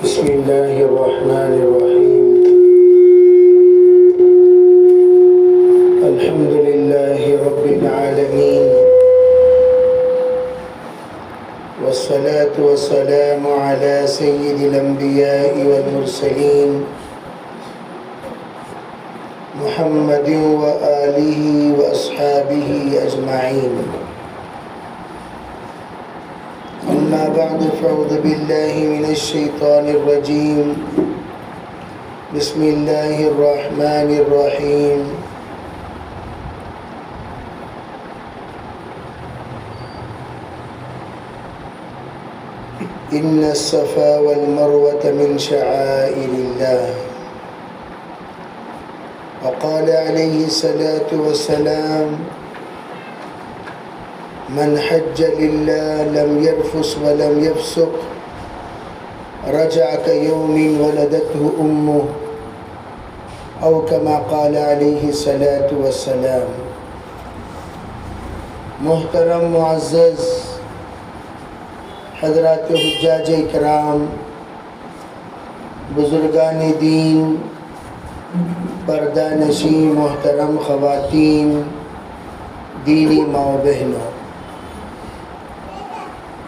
بسم الله الرحمن الرحيم. الحمد لله رب العالمين، والصلاة والسلام على سيد الأنبياء والمرسلين محمد وآله وأصحابه أجمعين. أما بعد فأعوذ بالله من الشيطان الرجيم. بسم الله الرحمن الرحيم. إن الصفا والمروة من شعائر الله. وقال عليه الصلاة والسلام: من حج لله لم يرفث ولم يفسق رجع كيوم ولدته أمه، أو كما قال عليه الصلاة والسلام. محترم معزز حضرات حجاج اکرام، بزرگان دین، پردہ نشین محترم خواتین، دینی ماں و بہنوں،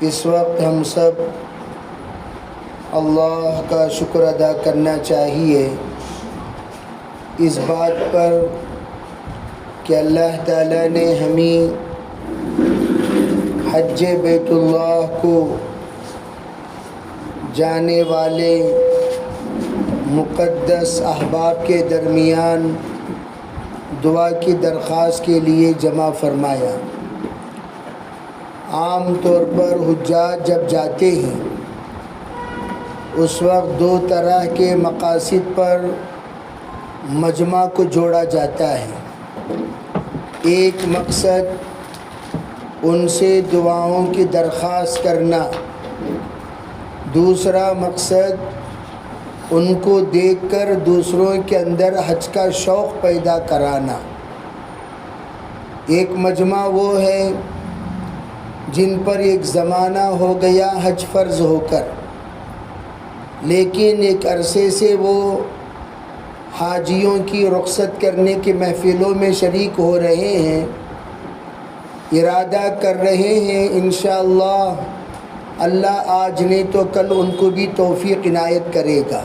اس وقت ہم سب اللہ کا شکر ادا کرنا چاہیے اس بات پر کہ اللہ تعالیٰ نے ہمیں حج بیت اللہ کو جانے والے مقدس احباب کے درمیان دعا کی درخواست کے لیے جمع فرمایا۔ عام طور پر حجاج جب جاتے ہیں اس وقت دو طرح کے مقاصد پر مجمع کو جوڑا جاتا ہے۔ ایک مقصد ان سے دعاؤں کی درخواست کرنا، دوسرا مقصد ان کو دیکھ کر دوسروں کے اندر حج کا شوق پیدا کرانا۔ ایک مجمع وہ ہے جن پر ایک زمانہ ہو گیا حج فرض ہو کر، لیکن ایک عرصے سے وہ حاجیوں کی رخصت کرنے کی محفلوں میں شریک ہو رہے ہیں، ارادہ کر رہے ہیں انشاءاللہ اللہ آج نہیں تو کل ان کو بھی توفیق عنایت کرے گا۔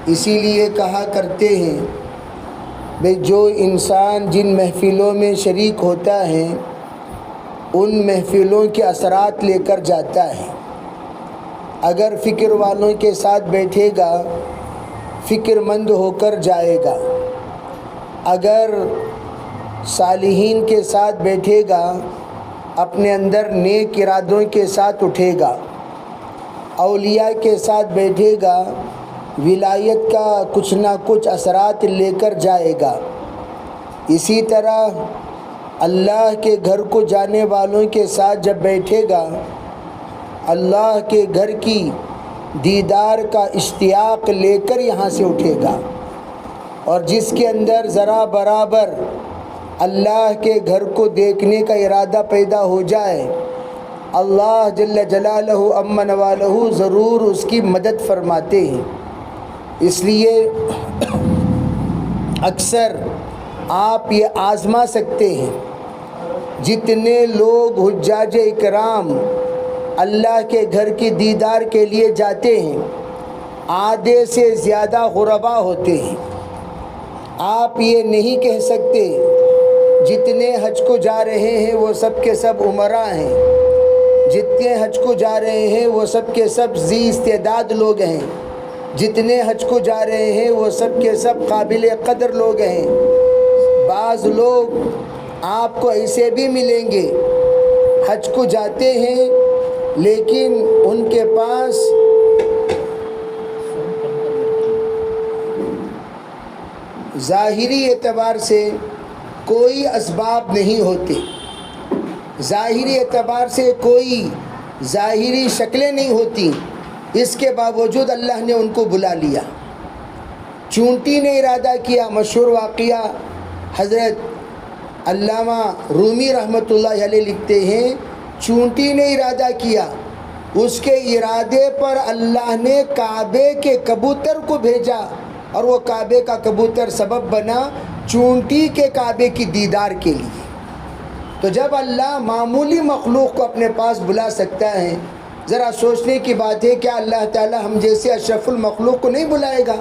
اسی لیے کہا کرتے ہیں بھئی جو انسان جن محفلوں میں شریک ہوتا ہے ان محفلوں کے اثرات لے کر جاتا ہے۔ اگر فکر والوں کے ساتھ بیٹھے گا فکر مند ہو کر جائے گا، اگر صالحین کے ساتھ بیٹھے گا اپنے اندر نیک ارادوں کے ساتھ اٹھے گا، اولیاء کے ساتھ بیٹھے گا ولایت کا کچھ نہ کچھ اثرات لے کر جائے گا۔ اسی طرح اللہ کے گھر کو جانے والوں کے ساتھ جب بیٹھے گا اللہ کے گھر کی دیدار کا اشتیاق لے کر یہاں سے اٹھے گا، اور جس کے اندر ذرا برابر اللہ کے گھر کو دیکھنے کا ارادہ پیدا ہو جائے اللہ جل جلالہ امن والہ ضرور اس کی مدد فرماتے ہیں۔ اس لیے اکثر آپ یہ آزما سکتے ہیں، جتنے لوگ حجاج اکرام اللہ کے گھر کی دیدار کے لیے جاتے ہیں آدھے سے زیادہ غربا ہوتے ہیں۔ آپ یہ نہیں کہہ سکتے جتنے حج کو جا رہے ہیں وہ سب کے سب امراء ہیں، جتنے حج کو جا رہے ہیں وہ سب کے سب ذی استعداد لوگ ہیں، جتنے حج کو جا رہے ہیں وہ سب کے سب قابل قدر لوگ ہیں۔ بعض لوگ آپ کو ایسے بھی ملیں گے حج کو جاتے ہیں لیکن ان کے پاس ظاہری اعتبار سے کوئی اسباب نہیں ہوتے، ظاہری اعتبار سے کوئی ظاہری شکلیں نہیں ہوتی، اس کے باوجود اللہ نے ان کو بلا لیا۔ چونٹی نے ارادہ کیا، مشہور واقعہ حضرت علامہ رومی رحمۃ اللہ علیہ لکھتے ہیں، چونٹی نے ارادہ کیا اس کے ارادے پر اللہ نے کعبے کے کبوتر کو بھیجا، اور وہ کعبے کا کبوتر سبب بنا چونٹی کے کعبے کی دیدار کے لیے۔ تو جب اللہ معمولی مخلوق کو اپنے پاس بلا سکتا ہے، ذرا سوچنے کی بات ہے کہ اللہ تعالی ہم جیسے اشرف المخلوق کو نہیں بلائے گا؟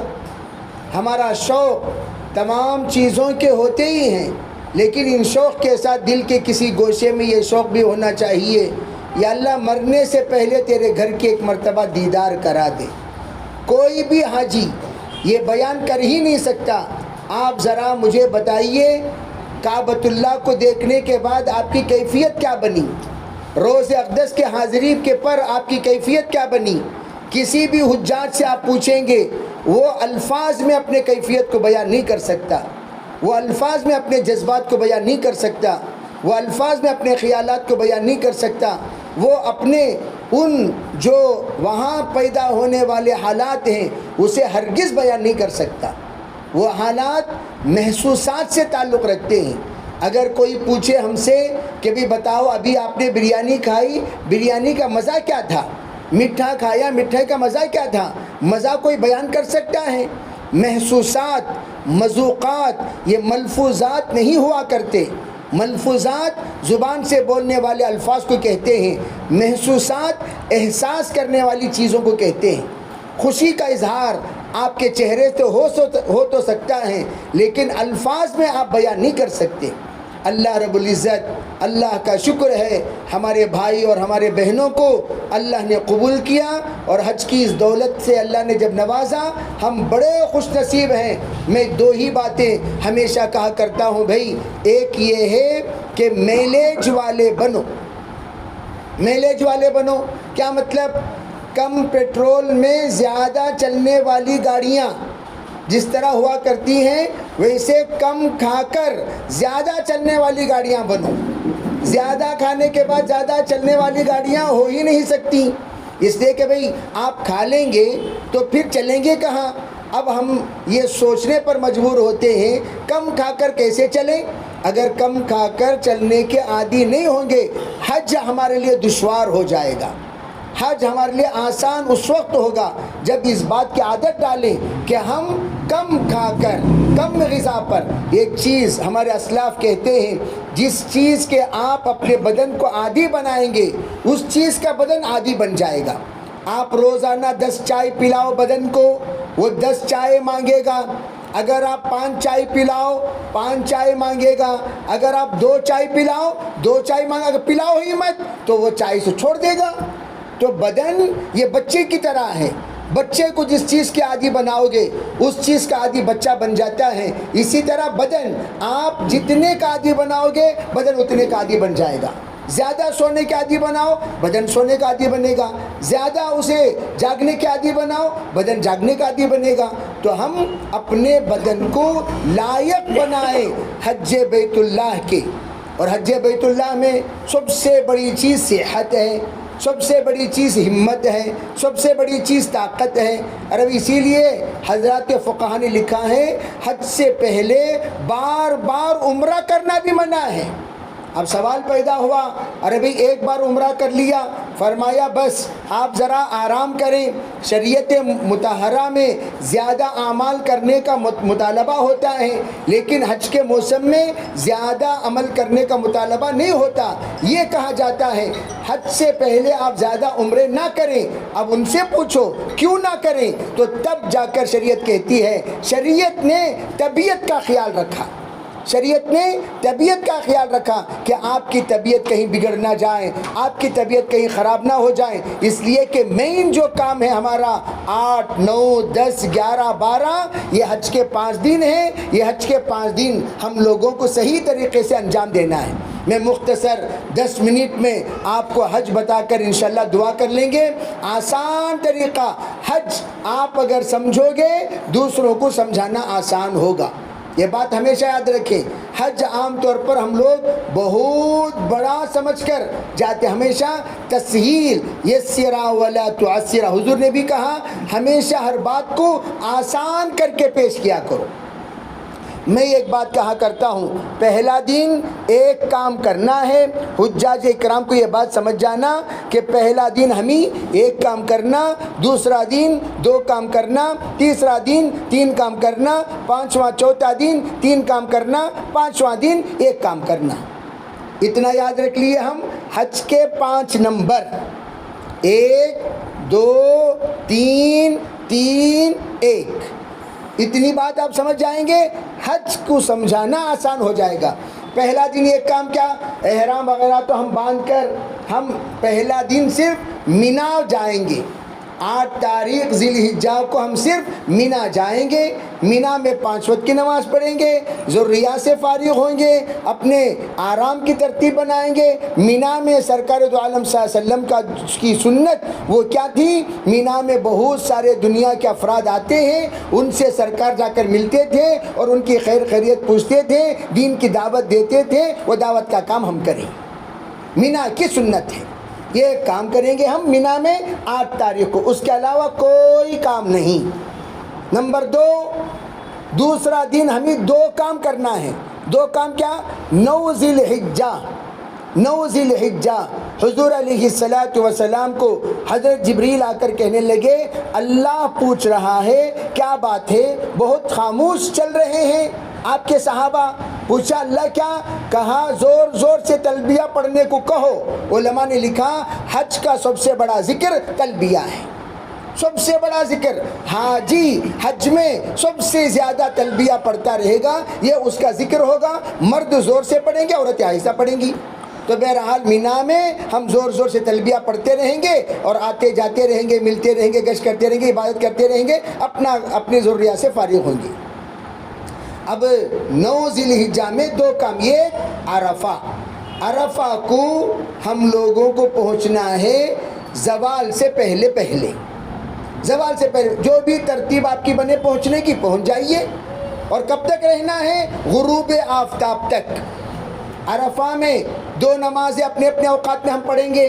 ہمارا شوق تمام چیزوں کے ہوتے ہی ہیں، لیکن ان شوق کے ساتھ دل کے کسی گوشے میں یہ شوق بھی ہونا چاہیے، یا اللہ مرنے سے پہلے تیرے گھر کی ایک مرتبہ دیدار کرا دے۔ کوئی بھی حاجی یہ بیان کر ہی نہیں سکتا۔ آپ ذرا مجھے بتائیے، کعبۃ اللہ کو دیکھنے کے بعد آپ کی کیفیت کیا بنی؟ روز اقدس کے حاضری کے پر آپ کی کیفیت کیا بنی؟ کسی بھی حجاج سے آپ پوچھیں گے، وہ الفاظ میں اپنے کیفیت کو بیان نہیں کر سکتا، وہ الفاظ میں اپنے جذبات کو بیان نہیں کر سکتا، وہ الفاظ میں اپنے خیالات کو بیان نہیں کر سکتا، وہ اپنے ان جو وہاں پیدا ہونے والے حالات ہیں اسے ہرگز بیان نہیں کر سکتا۔ وہ حالات محسوسات سے تعلق رکھتے ہیں۔ اگر کوئی پوچھے ہم سے کہ بھی بتاؤ ابھی آپ نے بریانی کھائی، بریانی کا مزہ کیا تھا؟ میٹھا کھایا، مٹھائی کا مزہ کیا تھا؟ مزہ کوئی بیان کر سکتا ہے؟ محسوسات، مذوقات، یہ ملفوظات نہیں ہوا کرتے۔ ملفوظات زبان سے بولنے والے الفاظ کو کہتے ہیں، محسوسات احساس کرنے والی چیزوں کو کہتے ہیں۔ خوشی کا اظہار آپ کے چہرے سے ہو تو سکتا ہے، لیکن الفاظ میں آپ بیان نہیں کر سکتے۔ اللہ رب العزت، اللہ کا شکر ہے ہمارے بھائی اور ہمارے بہنوں کو اللہ نے قبول کیا، اور حج کی اس دولت سے اللہ نے جب نوازا، ہم بڑے خوش نصیب ہیں۔ میں دو ہی باتیں ہمیشہ کہا کرتا ہوں بھائی، ایک یہ ہے کہ میلیج والے بنو۔ میلیج والے بنو کیا مطلب؟ کم پیٹرول میں زیادہ چلنے والی گاڑیاں جس طرح ہوا کرتی ہیں، ویسے کم کھا کر زیادہ چلنے والی گاڑیاں بنو۔ زیادہ کھانے کے بعد زیادہ چلنے والی گاڑیاں ہو ہی نہیں سکتی، اس لیے کہ بھئی آپ کھا لیں گے تو پھر چلیں گے کہاں؟ اب ہم یہ سوچنے پر مجبور ہوتے ہیں کم کھا کر کیسے چلیں؟ اگر کم کھا کر چلنے کے عادی نہیں ہوں گے، حج ہمارے لیے دشوار ہو جائے گا۔ حج ہمارے لیے آسان اس وقت ہوگا جب اس بات کی عادت ڈالیں کہ ہم کم کھا کر، کم غذا پر۔ ایک چیز ہمارے اسلاف کہتے ہیں، جس چیز کے آپ اپنے بدن کو عادی بنائیں گے، اس چیز کا بدن عادی بن جائے گا۔ آپ روزانہ 10 چائے پلاؤ بدن کو، وہ 10 چائے مانگے گا۔ اگر آپ 5 چائے پلاؤ، 5 چائے مانگے گا۔ اگر آپ 2 چائے پلاؤ، 2 چائے مانگے گا۔ پلاؤ ہی مت تو وہ چائے سے چھوڑ دے گا۔ تو بدن یہ بچے کی طرح ہے، بچے کو جس چیز کے عادی بناؤ گے اس چیز کا عادی بچہ بن جاتا ہے۔ اسی طرح بدن آپ جتنے کا عادی بناؤ گے بدن اتنے کا عادی بن جائے گا۔ زیادہ سونے کے عادی بناؤ، بدن سونے کا عادی بنے گا۔ زیادہ اسے جاگنے کے عادی بناؤ، بدن جاگنے کا عادی بنے گا۔ تو ہم اپنے بدن کو لائق بنائیں حج بیت اللہ کے، اور حج بیت اللہ میں سب سے بڑی چیز صحت ہے، سب سے بڑی چیز ہمت ہے، سب سے بڑی چیز طاقت ہے۔ اور اب اسی لیے حضرات فقہا نے لکھا ہے حج سے پہلے بار بار عمرہ کرنا بھی منع ہے۔ اب سوال پیدا ہوا، ارے بھئی ایک بار عمرہ کر لیا، فرمایا بس آپ ذرا آرام کریں۔ شریعت مطہرہ میں زیادہ اعمال کرنے کا مطالبہ ہوتا ہے، لیکن حج کے موسم میں زیادہ عمل کرنے کا مطالبہ نہیں ہوتا۔ یہ کہا جاتا ہے حج سے پہلے آپ زیادہ عمرے نہ کریں۔ اب ان سے پوچھو کیوں نہ کریں، تو تب جا کر شریعت کہتی ہے، شریعت نے طبیعت کا خیال رکھا، شریعت نے طبیعت کا خیال رکھا کہ آپ کی طبیعت کہیں بگڑ نہ جائے، آپ کی طبیعت کہیں خراب نہ ہو جائے۔ اس لیے کہ مین جو کام ہے ہمارا 8، 9، 10، 11، 12 یہ حج کے 5 دن ہیں۔ یہ حج کے 5 دن ہم لوگوں کو صحیح طریقے سے انجام دینا ہے۔ میں مختصر 10 منٹ میں آپ کو حج بتا کر انشاءاللہ دعا کر لیں گے۔ آسان طریقہ حج آپ اگر سمجھو گے دوسروں کو سمجھانا آسان ہوگا۔ یہ بات ہمیشہ یاد رکھیں، حج عام طور پر ہم لوگ بہت بڑا سمجھ کر جاتے، ہمیشہ تسہیل، یسرا ولا تعسرا، حضور نے بھی کہا ہمیشہ ہر بات کو آسان کر کے پیش کیا کرو۔ میں ایک بات کہا کرتا ہوں، پہلا دن ایک کام کرنا ہے۔ حجاج اکرام کو یہ بات سمجھ جانا کہ پہلا دن ہمیں ایک کام کرنا، دوسرا دن 2 کام کرنا، تیسرا دن 3 کام کرنا، پانچواں چوتھا دن 3 کام کرنا، پانچواں دن 1 کام کرنا۔ اتنا یاد رکھ لیے ہم حج کے 5 نمبر، 1 2 3 3 1، اتنی بات آپ سمجھ جائیں گے، حج کو سمجھانا آسان ہو جائے گا۔ پہلا دن ایک کام کیا، احرام وغیرہ تو ہم باندھ کر ہم پہلا دن صرف مینا جائیں گے۔ 8 تاریخ ذی الحجہ کو ہم صرف مینا جائیں گے، مینا میں 5 وقت کی نماز پڑھیں گے، ذریہ سے فارغ ہوں گے، اپنے آرام کی ترتیب بنائیں گے۔ مینا میں سرکار دو عالم صلی اللہ علیہ وسلم کی سنت وہ کیا تھی، مینا میں بہت سارے دنیا کے افراد آتے ہیں، ان سے سرکار جا کر ملتے تھے اور ان کی خیر خیریت پوچھتے تھے، دین کی دعوت دیتے تھے۔ وہ دعوت کا کام ہم کریں، مینا کی سنت ہے، یہ کام کریں گے ہم مینا میں 8 تاریخ کو، اس کے علاوہ کوئی کام نہیں۔ نمبر 2، دوسرا دن ہمیں 2 کام کرنا ہے۔ 2 کام کیا، 9 ذی الحجہ، 9 ذی الحجہ حضور علیہ السلام کو حضرت جبریل آ کر کہنے لگے، اللہ پوچھ رہا ہے کیا بات ہے، بہت خاموش چل رہے ہیں آپ کے صحابہ۔ پوچھا اللہ کیا، کہا زور زور سے تلبیہ پڑھنے کو کہو۔ علماء نے لکھا حج کا سب سے بڑا ذکر تلبیہ ہے، سب سے بڑا ذکر۔ حاجی حج میں سب سے زیادہ تلبیہ پڑھتا رہے گا، یہ اس کا ذکر ہوگا۔ مرد زور سے پڑھیں گے، عورتیں آہستہ پڑھیں گی۔ تو بہرحال مینا میں ہم زور زور سے تلبیہ پڑھتے رہیں گے اور آتے جاتے رہیں گے، ملتے رہیں گے، گشت کرتے رہیں گے، عبادت کرتے رہیں گے، اپنی ضروریات سے فارغ ہوں گے۔ اب 9 ذی الحجہ میں 2 کام، یہ عرفہ، عرفہ کو ہم لوگوں کو پہنچنا ہے زوال سے پہلے پہلے، زوال سے پہلے جو بھی ترتیب آپ کی بنے پہنچنے کی پہنچ جائیے۔ اور کب تک رہنا ہے، غروب آفتاب تک۔ عرفہ میں 2 نمازیں اپنے اپنے اوقات میں ہم پڑھیں گے،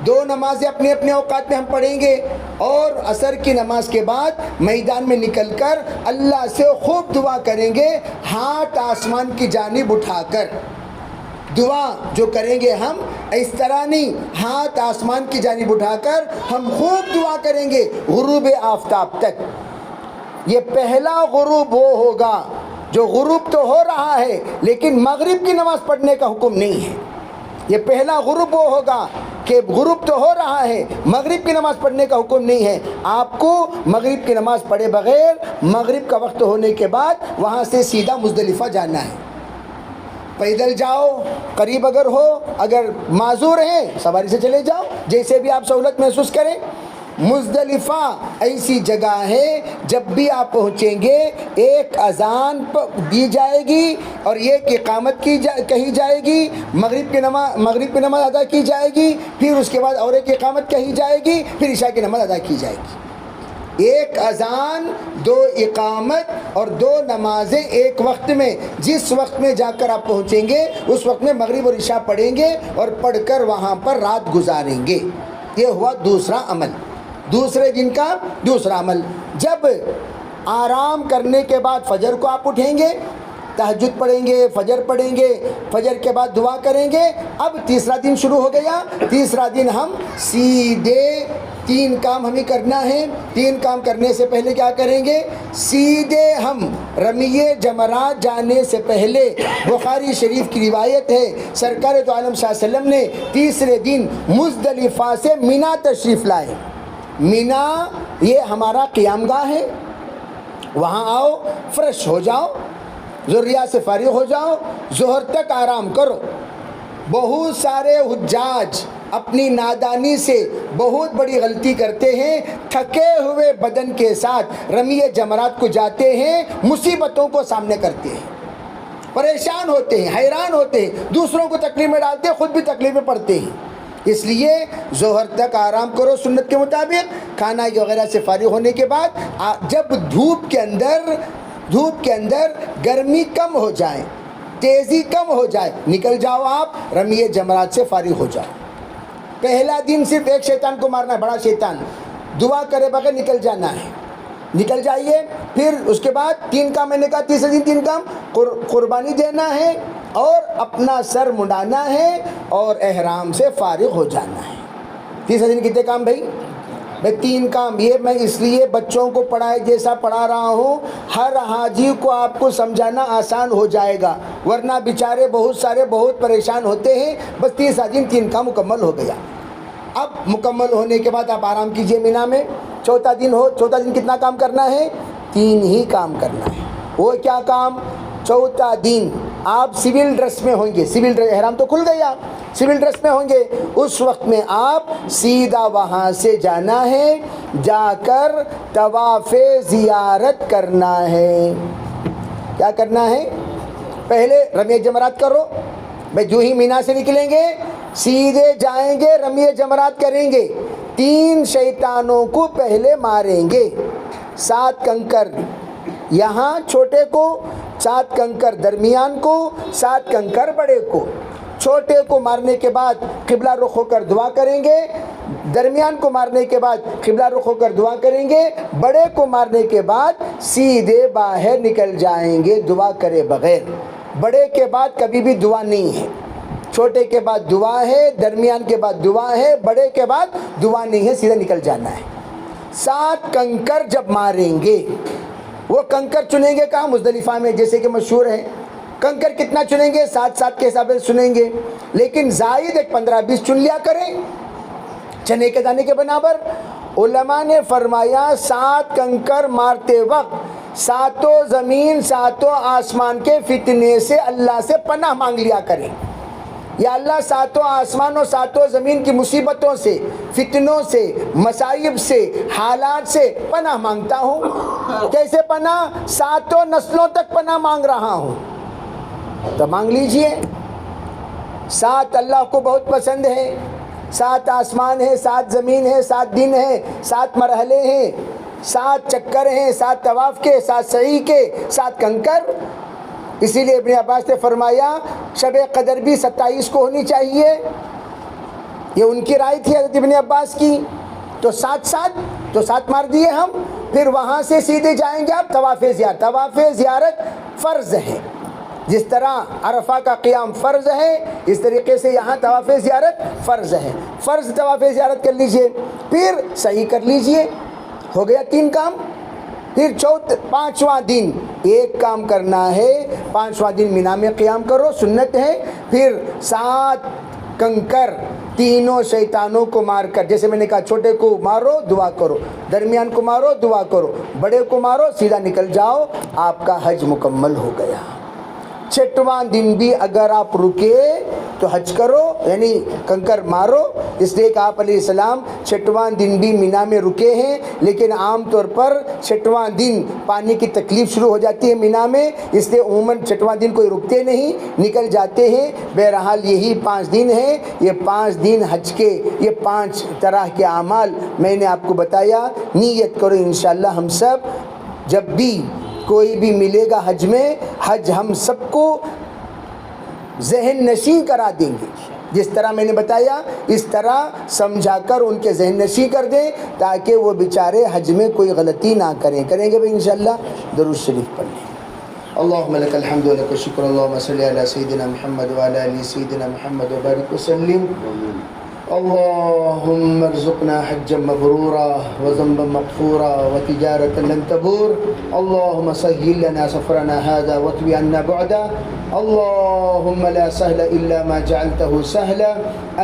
2 نمازیں اپنے اپنے اوقات میں ہم پڑھیں گے، اور عصر کی نماز کے بعد میدان میں نکل کر اللہ سے خوب دعا کریں گے، ہاتھ آسمان کی جانب اٹھا کر۔ دعا جو کریں گے ہم اس طرح نہیں، ہاتھ آسمان کی جانب اٹھا کر ہم خوب دعا کریں گے غروب آفتاب تک۔ یہ پہلا غروب وہ ہوگا جو غروب تو ہو رہا ہے لیکن مغرب کی نماز پڑھنے کا حکم نہیں ہے۔ یہ پہلا غروب وہ ہوگا کہ غروب تو ہو رہا ہے، مغرب کی نماز پڑھنے کا حکم نہیں ہے۔ آپ کو مغرب کی نماز پڑھے بغیر مغرب کا وقت ہونے کے بعد وہاں سے سیدھا مزدلفہ جانا ہے۔ پیدل جاؤ قریب اگر ہو، اگر معذور ہیں سواری سے چلے جاؤ، جیسے بھی آپ سہولت محسوس کریں۔ مزدلفہ ایسی جگہ ہے جب بھی آپ پہنچیں گے ایک اذان دی جائے گی اور ایک اقامت کہی جائے گی، مغرب کی نماز ادا کی جائے گی، پھر اس کے بعد اور ایک اقامت کہی جائے گی، پھر عشاء کی نماز ادا کی جائے گی۔ ایک اذان، 2 اقامت اور 2 نمازیں ایک وقت میں، جس وقت میں جا کر آپ پہنچیں گے اس وقت میں مغرب اور عشاء پڑھیں گے اور پڑھ کر وہاں پر رات گزاریں گے۔ یہ ہوا دوسرا عمل، دوسرے دن کا دوسرا عمل۔ جب آرام کرنے کے بعد فجر کو آپ اٹھیں گے، تہجد پڑھیں گے، فجر پڑھیں گے، فجر کے بعد دعا کریں گے۔ اب تیسرا دن شروع ہو گیا۔ تیسرا دن ہم سیدھے 3 کام ہمیں کرنا ہے۔ 3 کام کرنے سے پہلے کیا کریں گے، سیدھے ہم رمیے جمرات جانے سے پہلے، بخاری شریف کی روایت ہے سرکار دو عالم صلی اللہ علیہ وسلم نے تیسرے دن مزدلفہ سے مینا تشریف لائے۔ مینا یہ ہمارا قیام گاہ ہے، وہاں آؤ، فریش ہو جاؤ، ضروریات سے فارغ ہو جاؤ، ظہر تک آرام کرو۔ بہت سارے حجاج اپنی نادانی سے بہت بڑی غلطی کرتے ہیں، تھکے ہوئے بدن کے ساتھ رمی جمرات کو جاتے ہیں، مصیبتوں کو سامنے کرتے ہیں، پریشان ہوتے ہیں، حیران ہوتے ہیں، دوسروں کو تکلیف میں ڈالتے ہیں، خود بھی تکلیف میں پڑتے ہیں۔ اس لیے ظہر تک آرام کرو سنت کے مطابق، کھانا وغیرہ سے فارغ ہونے کے بعد جب دھوپ کے اندر گرمی کم ہو جائے، تیزی کم ہو جائے، نکل جاؤ آپ رمی جمرات سے فارغ ہو جاؤ۔ پہلا دن صرف ایک شیطان کو مارنا ہے، بڑا شیطان، دعا کرے بغیر نکل جانا ہے، نکل جائیے۔ پھر اس کے بعد 3 کام، میں نے کہا تیسرے دن 3 کام، قربانی دینا ہے اور اپنا سر مڈانا ہے اور احرام سے فارغ ہو جانا ہے۔ تیسرا دن کتنے کام بھائی؟ 3 کام۔ یہ میں اس لیے بچوں کو پڑھائے جیسا پڑھا رہا ہوں، ہر حاجی کو آپ کو سمجھانا آسان ہو جائے گا، ورنہ بیچارے بہت سارے بہت پریشان ہوتے ہیں۔ بس تیسرا دن 3 کام مکمل ہو گیا۔ اب مکمل ہونے کے بعد آپ آرام کیجئے مینا میں۔ چوتھا دن کتنا کام کرنا ہے؟ 3 ہی کام کرنا ہے۔ وہ کیا کام؟ چوتھا دن آپ سول ڈریس میں ہوں گے، سول ڈریس، احرام تو کھل گیا، سول ڈریس میں ہوں گے۔ اس وقت میں آپ سیدھا وہاں سے جانا ہے، جا کر طواف زیارت کرنا ہے۔ کیا کرنا ہے؟ پہلے رمی جمرات کرو بھائی، جو ہی مینا سے نکلیں گے سیدھے جائیں گے، رمی جمرات کریں گے۔ 3 شیطانوں کو پہلے ماریں گے، 7 کنکر یہاں چھوٹے کو، 7 کنکر درمیان کو، 7 کنکر بڑے کو۔ چھوٹے کو مارنے کے بعد قبلہ رخ ہو کر دعا کریں گے، درمیان کو مارنے کے بعد قبلہ رخ ہو کر دعا کریں گے، بڑے کو مارنے کے بعد سیدھے باہر نکل جائیں گے دعا کرے بغیر۔ بڑے کے بعد کبھی بھی دعا نہیں ہے، چھوٹے کے بعد دعا ہے، درمیان کے بعد دعا ہے، بڑے کے بعد دعا نہیں ہے، سیدھا نکل جانا ہے۔ 7 کنکر جب ماریں گے، وہ کنکر چنیں گے کہاں؟ مزدلفہ میں، جیسے کہ مشہور ہے۔ کنکر کتنا چنیں گے؟ 7 کے حساب سے چنیں گے، لیکن زائد ایک 15-20 چن لیا کریں، چنے کے دانے کے برابر۔ علماء نے فرمایا 7 کنکر مارتے وقت 7 زمین 7 آسمان کے فتنے سے اللہ سے پناہ مانگ لیا کریں۔ یا اللہ 7 آسمان اور 7 زمین کی مصیبتوں سے، فتنوں سے، مصائب سے، حالات سے پناہ مانگتا ہوں۔ کیسے پناہ؟ 7 نسلوں تک پناہ مانگ رہا ہوں۔ تو مانگ لیجئے۔ 7 اللہ کو بہت پسند ہے، 7 آسمان ہے، 7 زمین ہے، 7 دن ہے، 7 مرحلے ہیں، 7 چکر ہیں، 7 طواف کے، 7 سعی کے، 7 کنکر۔ اسی لیے ابن عباس نے فرمایا شب قدر بھی 27 کو ہونی چاہیے، یہ ان کی رائے تھی حضرت ابن عباس کی۔ تو 7 مار دیے ہم، پھر وہاں سے سیدھے جائیں گے آپ طواف زیارت۔ طواف زیارت فرض ہے، جس طرح عرفہ کا قیام فرض ہے، اس طریقے سے یہاں طواف زیارت فرض ہے۔ فرض طواف زیارت کر لیجئے، پھر صحیح کر لیجئے، ہو گیا 3 کام۔ پھر 5واں دن ایک کام کرنا ہے، 5واں دن مینا میں قیام کرو، سنت ہے۔ پھر 7 کنکر تینوں شیطانوں کو مار کر، جیسے میں نے کہا چھوٹے کو مارو دعا کرو، درمیان کو مارو دعا کرو، بڑے کو مارو سیدھا نکل جاؤ، آپ کا حج مکمل ہو گیا۔ 6واں دن بھی اگر آپ رکے تو حج کرو، یعنی کنکر مارو، اس لیے کہ آپ علیہ السلام 6واں دن بھی مینا میں رکے ہیں، لیکن عام طور پر 6واں دن پانی کی تکلیف شروع ہو جاتی ہے مینا میں، اس لیے عموماً 6واں دن کوئی رکتے نہیں، نکل جاتے ہیں۔ بہرحال یہی 5 دن ہیں، یہ 5 دن حج کے، یہ 5 طرح کے اعمال میں نے آپ کو بتایا۔ نیت کرو انشاءاللہ ہم سب جب بھی کوئی بھی ملے گا حج میں، حج ہم سب کو ذہن نشین کرا دیں گے، جس طرح میں نے بتایا اس طرح سمجھا کر ان کے ذہن نشین کر دیں، تاکہ وہ بیچارے حج میں کوئی غلطی نہ کریں گے بھی انشاءاللہ۔ درود شریف پڑھ لیں۔ اللہم لک الحمد و لک الشکر، اللہم صلی علی سیدنا محمد وعلی آل سیدنا محمد وبارک وسلم۔ اللهم ارزقنا حجا مبرورا وذنبا مغفورا وتجارة لن تبور، اللهم سهل لنا سفرنا هذا واطوي عنا بعدا، اللهم لا سهل إلا ما جعلته سهلا،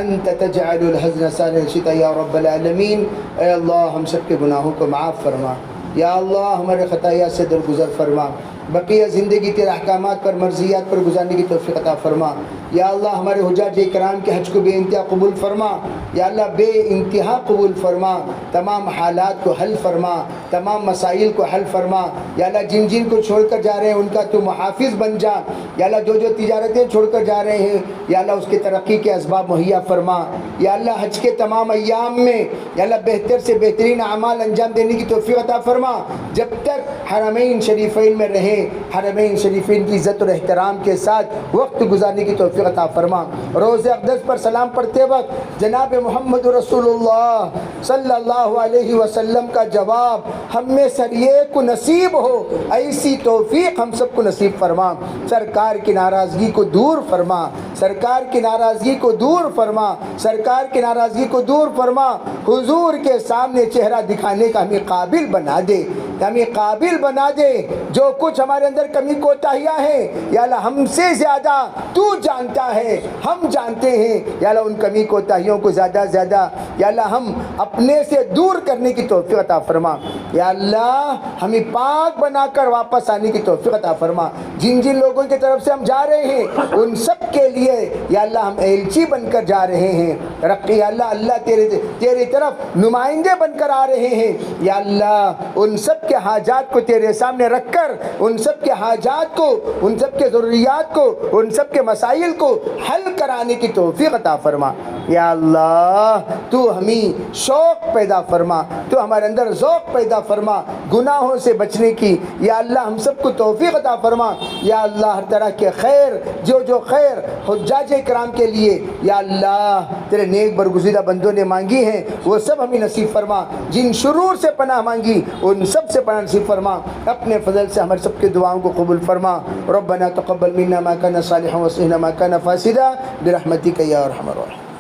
أنت تجعل الحزن سهلا شئت يا رب العالمین۔ اے اللہ ہم سب کے گناہوں کو معاف فرما، یا اللہ ہمارے خطایا سے درگزر فرما، بقیہ زندگی تیرے احکامات پر مرضیات پر گزارنے کی توفیق عطا فرما۔ یا اللہ ہمارے حجاج کرام کے حج کو بے انتہا قبول فرما، یا اللہ بے انتہا قبول فرما، تمام حالات کو حل فرما، تمام مسائل کو حل فرما۔ یا اللہ جن جن کو چھوڑ کر جا رہے ہیں ان کا تو محافظ بن جا، یا اللہ جو تجارتیں چھوڑ کر جا رہے ہیں یا اللہ اس کے ترقی کے اسباب مہیا فرما۔ یا اللہ حج کے تمام ایام میں یا اللہ بہتر سے بہترین اعمال انجام دینے کی توفیق عطا فرما، جب تک حرمین شریفین میں رہیں، حرمین شریفین کی عزت اور احترام کے ساتھ وقت گزارنے کی توفیق توفیق عطا فرما۔ روز اقدس پر سلام پڑھتے وقت جناب محمد رسول اللہ صلی اللہ علیہ وسلم کا جواب ہم میں سر ایک کو نصیب ہو، ایسی توفیق ہم سب کو نصیب فرما۔ سرکار کی ناراضگی کو دور فرما، سرکار کی ناراضگی کو دور فرما، سرکار کی ناراضگی کو دور فرما۔ حضور کے سامنے چہرہ دکھانے کا ہمیں قابل بنا دے، ہمیں قابل بنا دے۔ جو کچھ ہمارے اندر کمی کوتاہیاں ہیں یا اللہ ہم سے زیادہ تو جانتا ہے، ہم جانتے ہیں یا اللہ ان کمی کوتاہیوں کو زیادہ زیادہ یا اللہ ہم اپنے سے دور کرنے کی توفیق عطا فرما۔ یا اللہ ہمیں پاک بنا کر واپس آنے کی توفیق عطا فرما۔ جن جن لوگوں کی طرف سے ہم جا رہے ہیں ان سب کے لیے یا اللہ ہم ایلچی بن کر جا رہے ہیں، رقی یا اللہ اللہ تیری طرف نمائندے بن کر آ رہے ہیں یا اللہ ان سب کے حاجات کو تیرے سامنے رکھ کر ان سب کے حاجات کو، ان سب کے ضروریات کو، ان سب کے مسائل کو حل کرانے کی توفیق عطا فرما۔ یا اللہ تو ہمیں شوق پیدا فرما، تو ہمارے اندر ذوق پیدا فرما گناہوں سے بچنے کی۔ یا اللہ ہم سب کو توفیق عطا فرما۔ یا اللہ ہر طرح کے خیر جو خیر حجاج کرام کے لیے یا اللہ تیرے نیک برگزیدہ بندوں نے مانگی ہیں وہ سب ہمیں نصیب فرما۔ جن شرور سے پناہ مانگی ان سب سے پناہ نصیب فرما۔ اپنے فضل سے ہمارے سب کے دعاؤں کو قبول فرما۔ ربنا تقبل منا ما كان صالحا وصلنا ما كان فاسدا برحمتك يا ارحم الراحمين۔